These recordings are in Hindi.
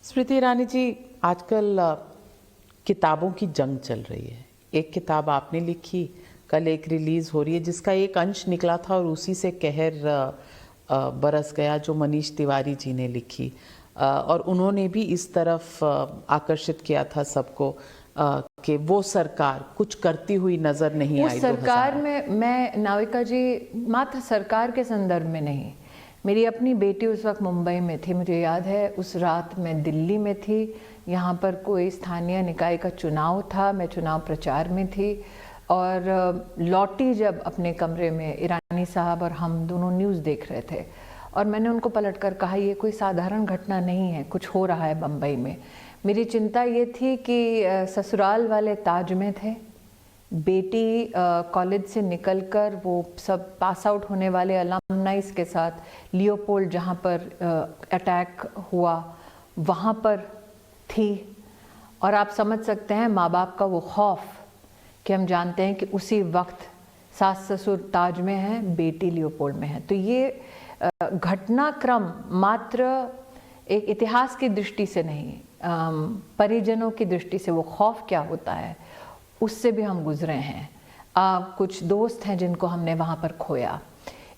स्मृति ईरानी जी, आजकल किताबों की जंग चल रही है। एक किताब आपने लिखी, कल एक रिलीज़ हो रही है जिसका एक अंश निकला था और उसी से कहर बरस गया, जो मनीष तिवारी जी ने लिखी। और उन्होंने भी इस तरफ आकर्षित किया था सबको कि वो सरकार कुछ करती हुई नज़र नहीं आई। उस सरकार में मैं, नाविका जी, मात्र सरकार के संदर्भ में नहीं, मेरी अपनी बेटी उस वक्त मुंबई में थी। मुझे याद है उस रात मैं दिल्ली में थी, यहाँ पर कोई स्थानीय निकाय का चुनाव था, मैं चुनाव प्रचार में थी और लौटी जब अपने कमरे में, ईरानी साहब और हम दोनों न्यूज़ देख रहे थे और मैंने उनको पलटकर कहा, ये कोई साधारण घटना नहीं है, कुछ हो रहा है बम्बई में। मेरी चिंता ये थी कि ससुराल वाले ताज में थे, बेटी कॉलेज से निकलकर वो सब पास आउट होने वाले अलमनाइज के साथ लियोपोल्ड, जहाँ पर अटैक हुआ, वहाँ पर थी। और आप समझ सकते हैं माँ बाप का वो खौफ कि हम जानते हैं कि उसी वक्त सास ससुर ताज में हैं, बेटी लियोपोल्ड में है। तो ये घटनाक्रम मात्र एक इतिहास की दृष्टि से नहीं, परिजनों की दृष्टि से वो खौफ क्या होता है उससे भी हम गुजरे हैं। कुछ दोस्त हैं जिनको हमने वहाँ पर खोया।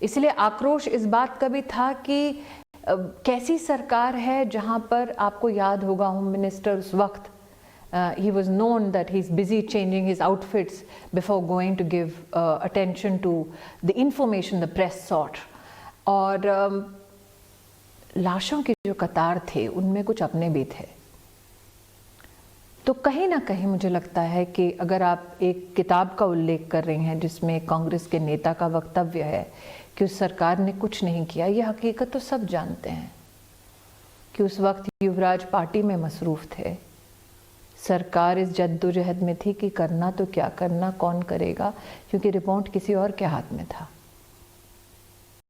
इसलिए आक्रोश इस बात का भी था कि कैसी सरकार है जहाँ पर, आपको याद होगा होम मिनिस्टर उस वक्त, he was known that he's busy changing his outfits before going to give attention to the information the press sought. और लाशों की जो कतार थे उनमें कुछ अपने भी थे। तो कहीं ना कहीं मुझे लगता है कि अगर आप एक किताब का उल्लेख कर रही हैं जिसमें कांग्रेस के नेता का वक्तव्य है कि उस सरकार ने कुछ नहीं किया, यह हकीकत तो सब जानते हैं कि उस वक्त युवराज पार्टी में मसरूफ़ थे। सरकार इस जद्दोजहद में थी कि करना तो क्या करना, कौन करेगा, क्योंकि रिमोट किसी और के हाथ में था।